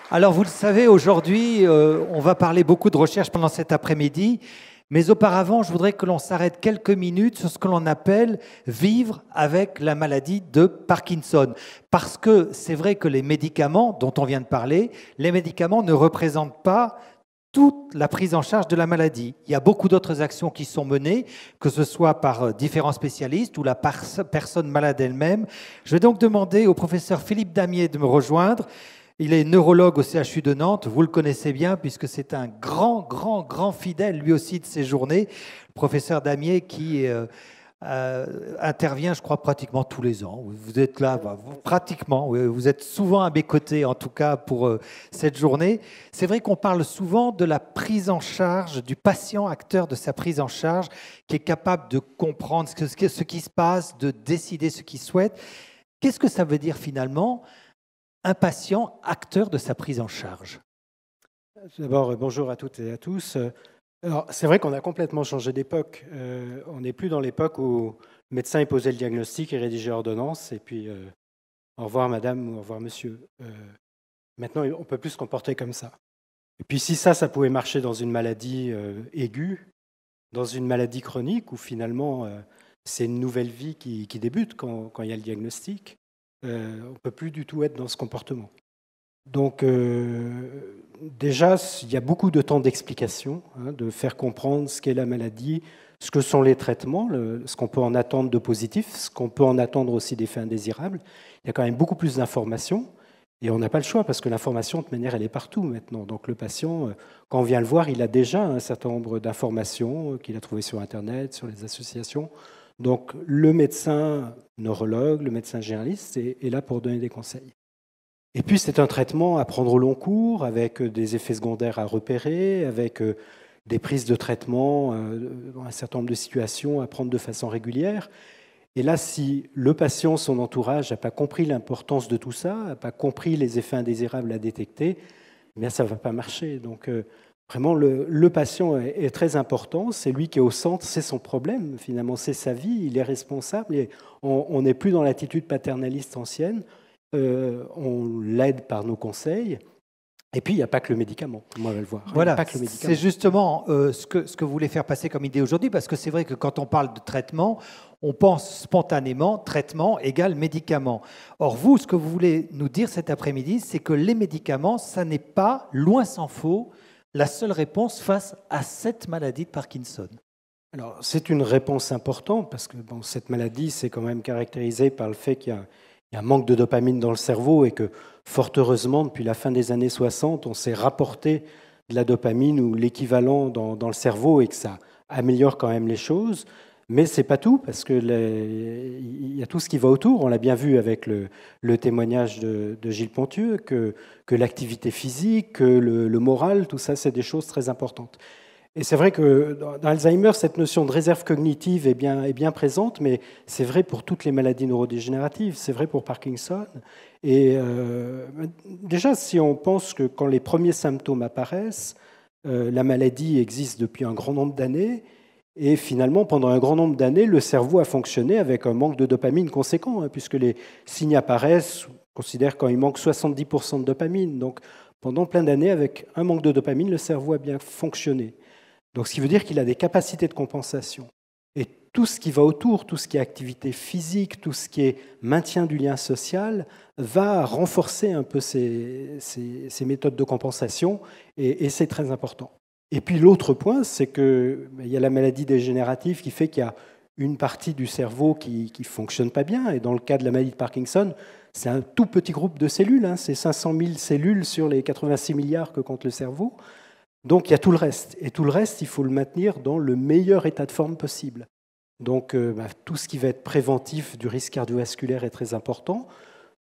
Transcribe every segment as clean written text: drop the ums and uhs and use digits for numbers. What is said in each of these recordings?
Alors, vous le savez, aujourd'hui, on va parler beaucoup de recherche pendant cet après-midi, mais auparavant, je voudrais que l'on s'arrête quelques minutes sur ce que l'on appelle vivre avec la maladie de Parkinson. Parce que c'est vrai que les médicaments dont on vient de parler, les médicaments ne représentent pas toute la prise en charge de la maladie. Il y a beaucoup d'autres actions qui sont menées, que ce soit par différents spécialistes ou la personne malade elle-même. Je vais donc demander au professeur Philippe Damier de me rejoindre. Il est neurologue au CHU de Nantes, vous le connaissez bien puisque c'est un grand fidèle lui aussi de ces journées. Le professeur Damier qui intervient, je crois, pratiquement tous les ans. Vous êtes là, pratiquement, vous êtes souvent à mes côtés en tout cas pour cette journée. C'est vrai qu'on parle souvent de la prise en charge, du patient acteur de sa prise en charge, qui est capable de comprendre ce qui se passe, de décider ce qu'il souhaite. Qu'est-ce que ça veut dire finalement ? Un patient acteur de sa prise en charge. D'abord, bonjour à toutes et à tous. Alors, c'est vrai qu'on a complètement changé d'époque. On n'est plus dans l'époque où le médecin posait le diagnostic et rédigeait l'ordonnance, et puis au revoir madame ou au revoir monsieur. Maintenant, on ne peut plus se comporter comme ça. Et puis si ça pouvait marcher dans une maladie aiguë, dans une maladie chronique, où finalement c'est une nouvelle vie qui débute quand il y a le diagnostic, on ne peut plus du tout être dans ce comportement. Donc déjà, il y a beaucoup de temps d'explication, de faire comprendre ce qu'est la maladie, ce que sont les traitements, ce qu'on peut en attendre de positif, ce qu'on peut en attendre aussi d'effets indésirables. Il y a quand même beaucoup plus d'informations et on n'a pas le choix parce que l'information, de toute manière, elle est partout maintenant. Donc le patient, quand on vient le voir, il a déjà un certain nombre d'informations qu'il a trouvées sur Internet, sur les associations. Donc le médecin neurologue, le médecin généraliste est là pour donner des conseils. Et puis c'est un traitement à prendre au long cours, avec des effets secondaires à repérer, avec des prises de traitement dans un certain nombre de situations à prendre de façon régulière. Et là, si le patient, son entourage n'a pas compris l'importance de tout ça, n'a pas compris les effets indésirables à détecter, eh bien ça ne va pas marcher. Donc vraiment, le patient est très important, c'est lui qui est au centre, c'est son problème, finalement, c'est sa vie, il est responsable, et on n'est plus dans l'attitude paternaliste ancienne, on l'aide par nos conseils, et puis il n'y a pas que le médicament, on va le voir. Voilà, c'est justement ce que vous voulez faire passer comme idée aujourd'hui, parce que c'est vrai que quand on parle de traitement, on pense spontanément traitement égale médicament. Or vous, ce que vous voulez nous dire cet après-midi, c'est que les médicaments, ça n'est pas, loin s'en faut, la seule réponse face à cette maladie de Parkinson. Alors, c'est une réponse importante parce que cette maladie, c'est quand même caractérisé par le fait qu'il y a un manque de dopamine dans le cerveau et que, fort heureusement, depuis la fin des années 60, on s'est rapporté de la dopamine ou l'équivalent dans le cerveau et que ça améliore quand même les choses. Mais ce n'est pas tout, parce qu'il y a tout ce qui va autour. On l'a bien vu avec le témoignage de Gilles Pontieux, que l'activité physique, que le moral, tout ça, c'est des choses très importantes. Et c'est vrai que dans Alzheimer, cette notion de réserve cognitive est bien présente, mais c'est vrai pour toutes les maladies neurodégénératives, c'est vrai pour Parkinson. Et déjà, si on pense que quand les premiers symptômes apparaissent, la maladie existe depuis un grand nombre d'années, et finalement, pendant un grand nombre d'années, le cerveau a fonctionné avec un manque de dopamine conséquent, puisque les signes apparaissent, on considère quand il manque 70% de dopamine. Donc, pendant plein d'années, avec un manque de dopamine, le cerveau a bien fonctionné. Donc, ce qui veut dire qu'il a des capacités de compensation. Et tout ce qui va autour, tout ce qui est activité physique, tout ce qui est maintien du lien social, va renforcer un peu ces méthodes de compensation, et c'est très important. Et puis l'autre point, c'est qu'il y a la maladie dégénérative qui fait qu'il y a une partie du cerveau qui ne fonctionne pas bien. Et dans le cas de la maladie de Parkinson, c'est un tout petit groupe de cellules, c'est 500 000 cellules sur les 86 milliards que compte le cerveau. Donc il y a tout le reste. Et tout le reste, il faut le maintenir dans le meilleur état de forme possible. Donc tout ce qui va être préventif du risque cardiovasculaire est très important.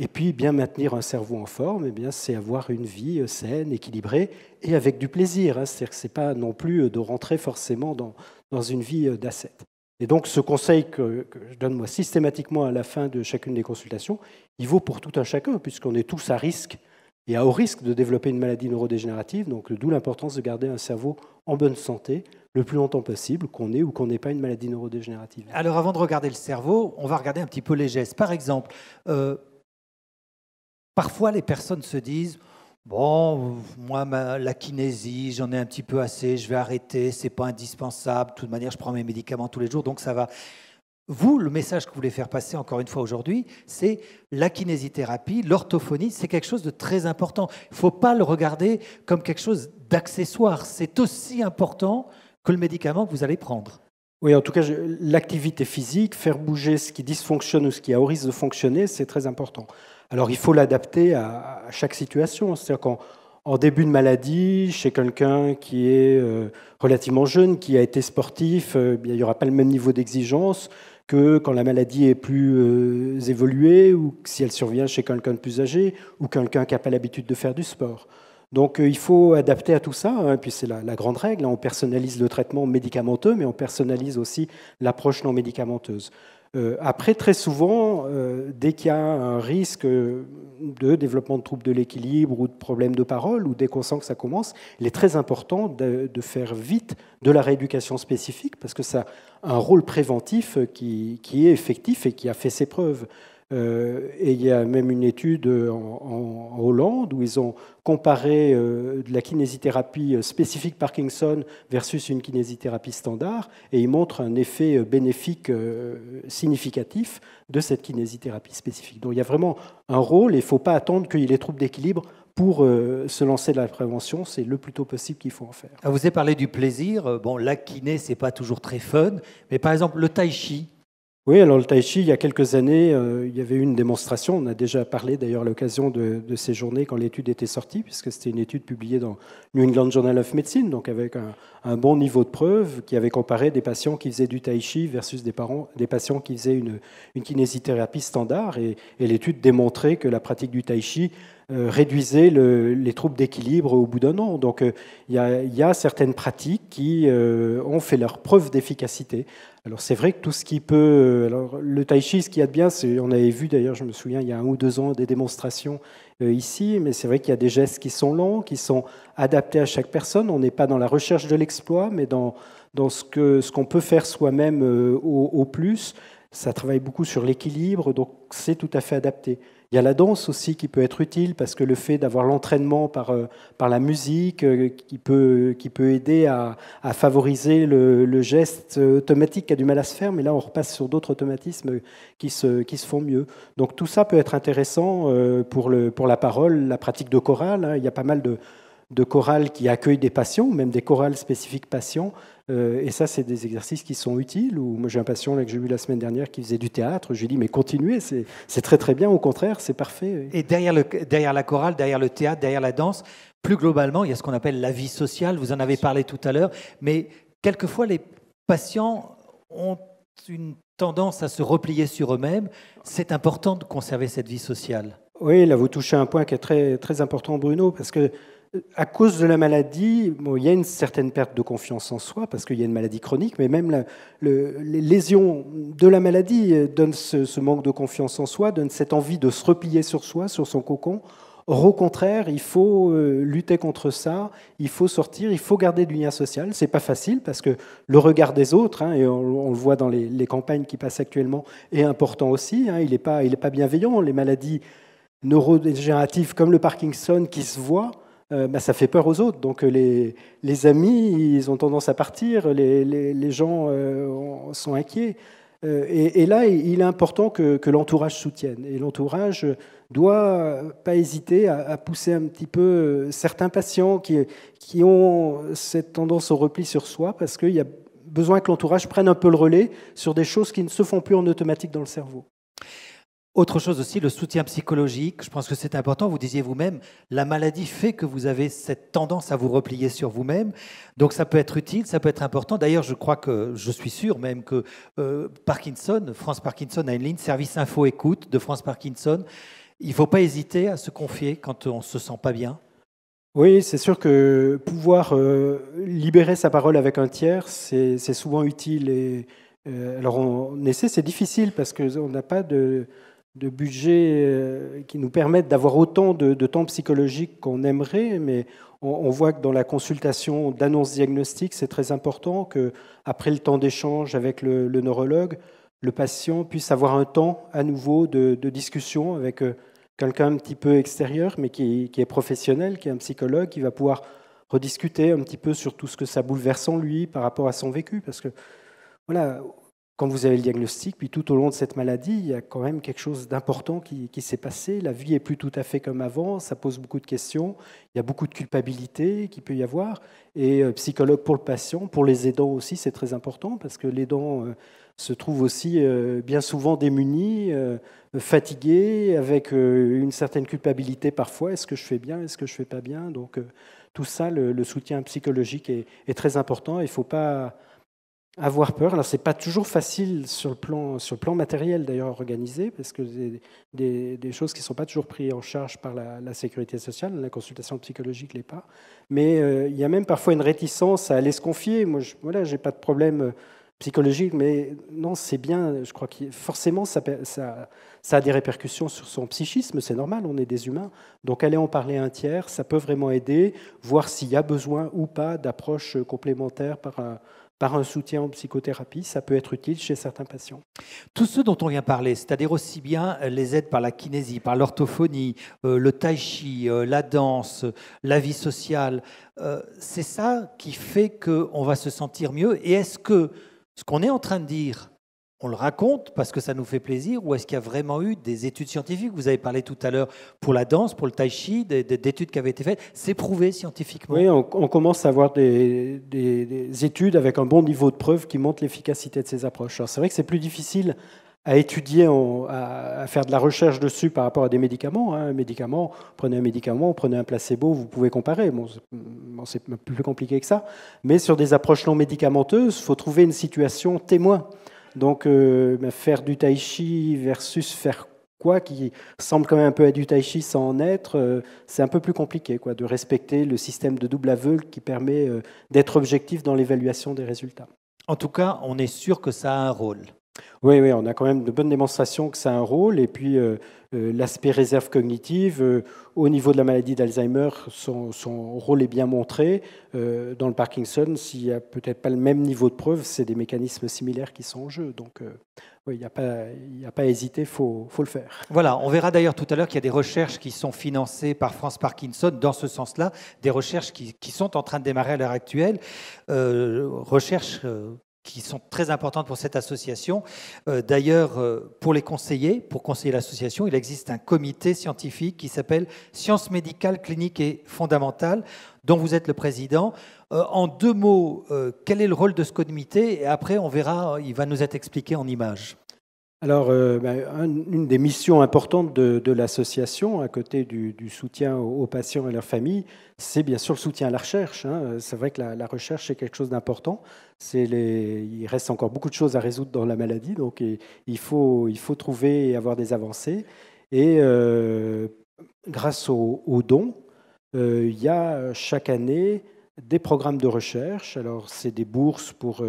Et puis, bien maintenir un cerveau en forme, c'est avoir une vie saine, équilibrée et avec du plaisir. C'est-à-dire que ce n'est pas non plus de rentrer forcément dans une vie d'ascète. Et donc, ce conseil que je donne moi systématiquement à la fin de chacune des consultations, il vaut pour tout un chacun, puisqu'on est tous à risque et à haut risque de développer une maladie neurodégénérative. Donc, d'où l'importance de garder un cerveau en bonne santé le plus longtemps possible, qu'on ait ou qu'on n'ait pas une maladie neurodégénérative. Alors, avant de regarder le cerveau, on va regarder un petit peu les gestes. Par exemple, parfois, les personnes se disent bon, moi, la kinésie, j'en ai un petit peu assez, je vais arrêter, c'est pas indispensable. De toute manière, je prends mes médicaments tous les jours, donc ça va. Vous, le message que vous voulez faire passer encore une fois aujourd'hui, c'est la kinésithérapie, l'orthophonie, c'est quelque chose de très important. Il ne faut pas le regarder comme quelque chose d'accessoire. C'est aussi important que le médicament que vous allez prendre. Oui, en tout cas, l'activité physique, faire bouger ce qui dysfonctionne ou ce qui a au risque de fonctionner, c'est très important. Alors, il faut l'adapter à chaque situation. C'est-à-dire qu'en début de maladie, chez quelqu'un qui est relativement jeune, qui a été sportif, il n'y aura pas le même niveau d'exigence que quand la maladie est plus évoluée ou si elle survient chez quelqu'un de plus âgé ou quelqu'un qui n'a pas l'habitude de faire du sport. Donc il faut adapter à tout ça, hein, puis c'est la grande règle, hein, on personnalise le traitement médicamenteux, mais on personnalise aussi l'approche non médicamenteuse. Après, très souvent, dès qu'il y a un risque de développement de troubles de l'équilibre ou de problèmes de parole, ou dès qu'on sent que ça commence, il est très important de faire vite de la rééducation spécifique, parce que ça a un rôle préventif qui est effectif et qui a fait ses preuves. Et il y a même une étude en Hollande où ils ont comparé de la kinésithérapie spécifique Parkinson versus une kinésithérapie standard, et ils montrent un effet bénéfique significatif de cette kinésithérapie spécifique. Donc il y a vraiment un rôle, et il ne faut pas attendre qu'il y ait des troubles d'équilibre pour se lancer dans la prévention. C'est le plus tôt possible qu'il faut en faire. Vous avez parlé du plaisir. Bon, la kiné, c'est pas toujours très fun, mais par exemple, le tai chi. Oui, alors le tai chi, il y a quelques années, il y avait eu une démonstration. On a déjà parlé d'ailleurs à l'occasion de ces journées quand l'étude était sortie, puisque c'était une étude publiée dans New England Journal of Medicine, donc avec un bon niveau de preuve, qui avait comparé des patients qui faisaient du tai chi versus des patients qui faisaient une kinésithérapie standard. Et l'étude démontrait que la pratique du tai chi réduisait les troubles d'équilibre au bout d'un an. Donc il y a certaines pratiques qui ont fait leur preuve d'efficacité. Alors c'est vrai que tout ce qui peut... Alors le tai chi, ce qu'il y a de bien, c'est, on avait vu d'ailleurs, je me souviens, il y a 1 ou 2 ans, des démonstrations ici, mais c'est vrai qu'il y a des gestes qui sont lents, qui sont adaptés à chaque personne. On n'est pas dans la recherche de l'exploit, mais dans ce qu'on peut faire soi-même au plus. Ça travaille beaucoup sur l'équilibre, donc c'est tout à fait adapté. Il y a la danse aussi qui peut être utile, parce que le fait d'avoir l'entraînement par la musique qui peut aider à favoriser le geste automatique qui a du mal à se faire, mais là on repasse sur d'autres automatismes qui se font mieux. Donc tout ça peut être intéressant pour la parole, la pratique de chorale, hein. Il y a pas mal de chorales qui accueillent des patients, même des chorales spécifiques patients. Et ça, c'est des exercices qui sont utiles. Moi, j'ai un patient là, que j'ai vu la semaine dernière qui faisait du théâtre. Je lui ai dit, mais continuez, c'est très très bien, au contraire, c'est parfait. Et derrière la chorale, derrière le théâtre, derrière la danse, plus globalement, il y a ce qu'on appelle la vie sociale. Vous en avez parlé tout à l'heure. Mais quelquefois, les patients ont une tendance à se replier sur eux-mêmes. C'est important de conserver cette vie sociale. Oui, là, vous touchez un point qui est très, très important, Bruno, parce que à cause de la maladie, il y a une certaine perte de confiance en soi, parce qu'il y a une maladie chronique, mais même les lésions de la maladie donnent ce manque de confiance en soi, donnent cette envie de se replier sur soi, sur son cocon. Or, au contraire, il faut lutter contre ça, il faut sortir, il faut garder du lien social. C'est pas facile, parce que le regard des autres, hein, et on le voit dans les campagnes qui passent actuellement, est important aussi, hein, il n'est pas bienveillant. Les maladies neurodégénératives comme le Parkinson qui se voient, ça fait peur aux autres. Donc les amis, ils ont tendance à partir, les gens sont inquiets. Et là, il est important que l'entourage soutienne. Et l'entourage doit pas hésiter à pousser un petit peu certains patients qui ont cette tendance au repli sur soi, parce qu'il y a besoin que l'entourage prenne un peu le relais sur des choses qui ne se font plus en automatique dans le cerveau. Autre chose aussi, le soutien psychologique. Je pense que c'est important. Vous disiez vous-même, la maladie fait que vous avez cette tendance à vous replier sur vous-même. Donc ça peut être utile, ça peut être important. D'ailleurs, je suis sûr même que France Parkinson a une ligne service info écoute de France Parkinson. Il ne faut pas hésiter à se confier quand on ne se sent pas bien. Oui, c'est sûr que pouvoir libérer sa parole avec un tiers, c'est souvent utile. Et alors on essaie, c'est difficile parce qu'on n'a pas de budget qui nous permettent d'avoir autant de temps psychologique qu'on aimerait, mais on voit que dans la consultation d'annonce diagnostique, c'est très important qu'après le temps d'échange avec le neurologue, le patient puisse avoir un temps à nouveau de discussion avec quelqu'un un petit peu extérieur, mais qui est professionnel, qui est un psychologue, qui va pouvoir rediscuter un petit peu sur tout ce que ça bouleverse en lui par rapport à son vécu. Parce que, voilà, quand vous avez le diagnostic, puis tout au long de cette maladie, il y a quand même quelque chose d'important qui s'est passé. La vie n'est plus tout à fait comme avant, ça pose beaucoup de questions, il y a beaucoup de culpabilité qu'il peut y avoir. Et psychologue pour le patient, pour les aidants aussi, c'est très important, parce que l'aidant se trouve aussi bien souvent démuni, fatigué, avec une certaine culpabilité parfois. Est-ce que je fais bien? Est-ce que je ne fais pas bien? Donc tout ça, le soutien psychologique est très important. Il ne faut pas avoir peur. Alors, ce n'est pas toujours facile sur le plan matériel, d'ailleurs, organisé, parce que des choses qui ne sont pas toujours prises en charge par la sécurité sociale. La consultation psychologique ne l'est pas. Mais il y a même parfois une réticence à aller se confier. Moi, je n'ai pas de problème psychologique, mais non, c'est bien. Je crois que forcément, ça a des répercussions sur son psychisme. C'est normal, on est des humains. Donc, aller en parler à un tiers, ça peut vraiment aider, voir s'il y a besoin ou pas d'approches complémentaires par un soutien en psychothérapie, ça peut être utile chez certains patients. Tout ce dont on vient parler, c'est-à-dire aussi bien les aides par la kinésie, par l'orthophonie, le tai chi, la danse, la vie sociale, c'est ça qui fait qu'on va se sentir mieux. Et est-ce que ce qu'on est en train de dire, on le raconte parce que ça nous fait plaisir, ou est-ce qu'il y a vraiment eu des études scientifiques? Vous avez parlé tout à l'heure pour la danse, pour le tai chi, d'études qui avaient été faites. C'est prouvé scientifiquement? Oui, on commence à avoir des études avec un bon niveau de preuve qui montrent l'efficacité de ces approches. Alors, c'est vrai que c'est plus difficile à étudier, à faire de la recherche dessus par rapport à des médicaments. Un médicament, prenez un médicament, prenez un placebo, vous pouvez comparer. Bon, c'est plus compliqué que ça. Mais sur des approches non médicamenteuses, il faut trouver une situation témoin. Donc, faire du tai chi versus faire quoi qui ressemble quand même un peu à du tai chi sans en être, c'est un peu plus compliqué, de respecter le système de double aveugle qui permet d'être objectif dans l'évaluation des résultats. En tout cas, on est sûr que ça a un rôle. Oui, on a quand même de bonnes démonstrations que ça a un rôle. Et puis, l'aspect réserve cognitive, au niveau de la maladie d'Alzheimer, son rôle est bien montré. Dans le Parkinson, s'il n'y a peut-être pas le même niveau de preuve, c'est des mécanismes similaires qui sont en jeu. Donc, oui, il n'y a pas à hésiter, il faut le faire. Voilà, on verra d'ailleurs tout à l'heure qu'il y a des recherches qui sont financées par France Parkinson dans ce sens-là, des recherches qui sont en train de démarrer à l'heure actuelle, recherches qui sont très importantes pour cette association. D'ailleurs, pour conseiller l'association, il existe un comité scientifique qui s'appelle Sciences médicales, cliniques et fondamentales, dont vous êtes le président. En 2 mots, quel est le rôle de ce comité? Et après, on verra, il va nous être expliqué en images. Alors, une des missions importantes de l'association, à côté du soutien aux patients et leurs familles, c'est bien sûr le soutien à la recherche. C'est vrai que la recherche, c'est quelque chose d'important. Il reste encore beaucoup de choses à résoudre dans la maladie, donc il faut trouver et avoir des avancées. Et grâce aux dons, il y a chaque année des programmes de recherche. Alors, c'est des bourses pour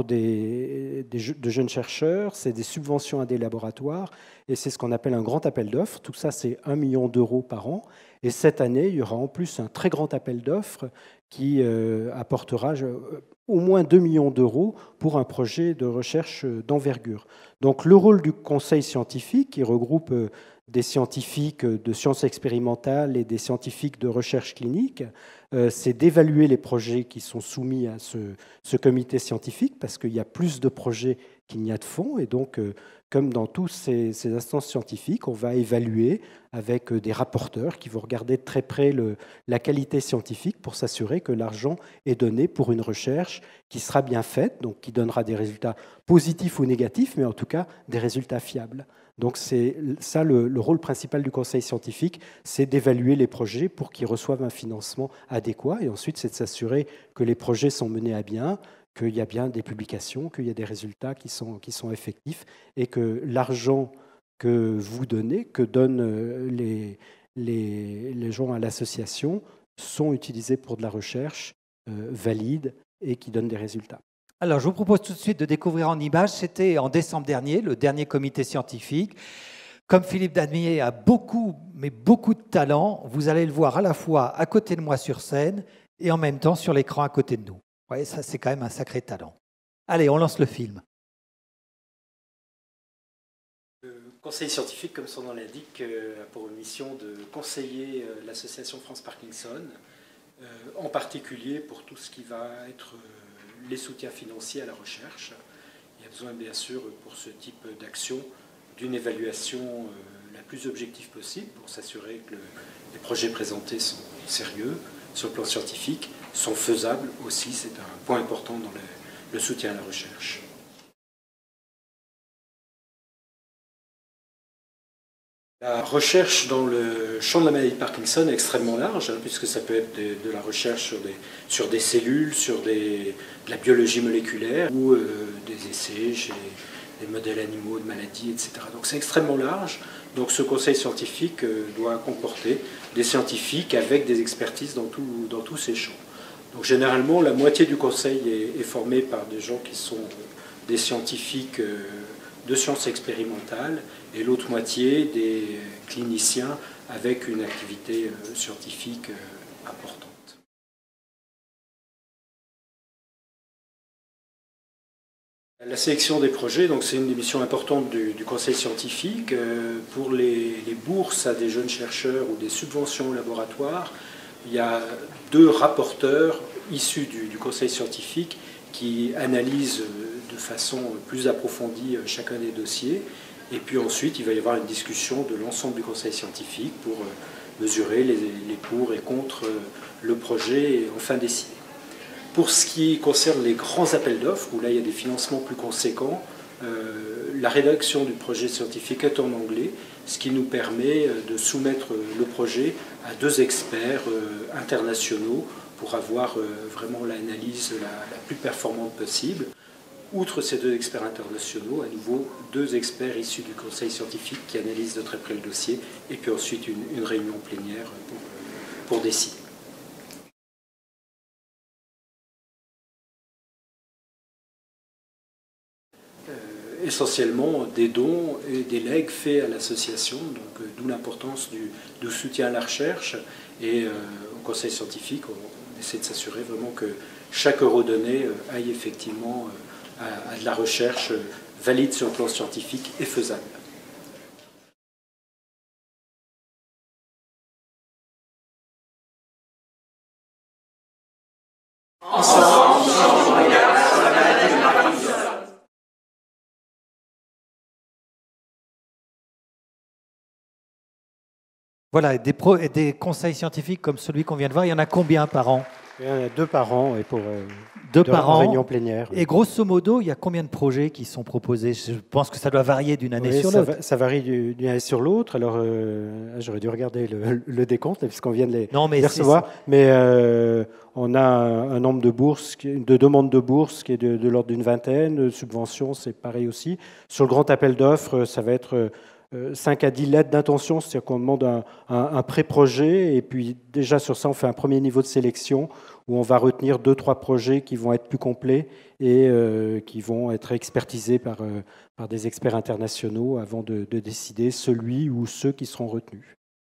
de jeunes chercheurs, c'est des subventions à des laboratoires, et c'est ce qu'on appelle un grand appel d'offres. Tout ça, c'est 1 million d'euros par an. Et cette année, il y aura en plus un très grand appel d'offres qui apportera au moins 2 millions d'euros pour un projet de recherche d'envergure. Donc, le rôle du conseil scientifique, qui regroupe des scientifiques de sciences expérimentales et des scientifiques de recherche clinique, c'est d'évaluer les projets qui sont soumis à ce comité scientifique, parce qu'il y a plus de projets qu'il n'y a de fonds. Et donc, comme dans tous ces instances scientifiques, on va évaluer avec des rapporteurs qui vont regarder de très près la qualité scientifique pour s'assurer que l'argent est donné pour une recherche qui sera bien faite, donc qui donnera des résultats positifs ou négatifs, mais en tout cas des résultats fiables. Donc c'est ça le rôle principal du conseil scientifique, c'est d'évaluer les projets pour qu'ils reçoivent un financement adéquat. Et ensuite, c'est de s'assurer que les projets sont menés à bien, qu'il y a bien des publications, qu'il y a des résultats qui sont effectifs, et que l'argent que vous donnez, que donnent les gens à l'association, sont utilisés pour de la recherche valide et qui donne des résultats. Alors, je vous propose tout de suite de découvrir en images. C'était en décembre dernier, le dernier comité scientifique. Comme Philippe Damier a beaucoup de talent, vous allez le voir à la fois à côté de moi sur scène et en même temps sur l'écran à côté de nous. Vous voyez, ça, c'est quand même un sacré talent. Allez, on lance le film. Le conseil scientifique, comme son nom l'indique, a pour mission de conseiller l'association France Parkinson, en particulier pour tout ce qui va être les soutiens financiers à la recherche. Il y a besoin, bien sûr, pour ce type d'action, d'une évaluation la plus objective possible pour s'assurer que les projets présentés sont sérieux sur le plan scientifique, sont faisables aussi, c'est un point important dans le soutien à la recherche. La recherche dans le champ de la maladie de Parkinson est extrêmement large, puisque ça peut être de la recherche sur des cellules, sur de la biologie moléculaire, ou des essais chez des modèles animaux de maladies, etc. Donc c'est extrêmement large. Donc ce conseil scientifique doit comporter des scientifiques avec des expertises dans tous ces champs. Donc généralement, la moitié du conseil est formée par des gens qui sont des scientifiques de sciences expérimentales et l'autre moitié des cliniciens avec une activité scientifique importante. La sélection des projets, donc c'est une des missions importantes du conseil scientifique. Pour les bourses à des jeunes chercheurs ou des subventions au laboratoire, il y a 2 rapporteurs issus du conseil scientifique qui analysent de façon plus approfondie chacun des dossiers. Et puis ensuite, il va y avoir une discussion de l'ensemble du conseil scientifique pour mesurer les pour et contre le projet et enfin décider. Pour ce qui concerne les grands appels d'offres, où là il y a des financements plus conséquents, la rédaction du projet scientifique est en anglais, ce qui nous permet de soumettre le projet à 2 experts internationaux pour avoir vraiment l'analyse la plus performante possible. Outre ces 2 experts internationaux, à nouveau 2 experts issus du conseil scientifique qui analysent de très près le dossier, et puis ensuite une réunion plénière pour décider. Essentiellement des dons et des legs faits à l'association, donc d'où l'importance du soutien à la recherche. Et au conseil scientifique, on essaie de s'assurer vraiment que chaque euro donné aille effectivement à de la recherche valide sur le plan scientifique et faisable. Voilà, des conseils scientifiques comme celui qu'on vient de voir, il y en a combien par an? Il y en a 2 par an et pour 2 par an. Réunion plénière. Et grosso modo, il y a combien de projets qui sont proposés? Je pense que ça doit varier d'une année sur l'autre. Ça varie d'une année sur l'autre. Alors, j'aurais dû regarder le décompte puisqu'on vient de les recevoir. Mais on a un nombre de bourses, de demandes de bourses qui est de l'ordre d'une vingtaine. De subventions, c'est pareil aussi. Sur le grand appel d'offres, ça va être 5 à 10 lettres d'intention, c'est-à-dire qu'on demande un pré-projet et puis déjà sur ça on fait un premier niveau de sélection où on va retenir 2-3 projets qui vont être plus complets et qui vont être expertisés par des experts internationaux avant de décider celui ou ceux qui seront retenus.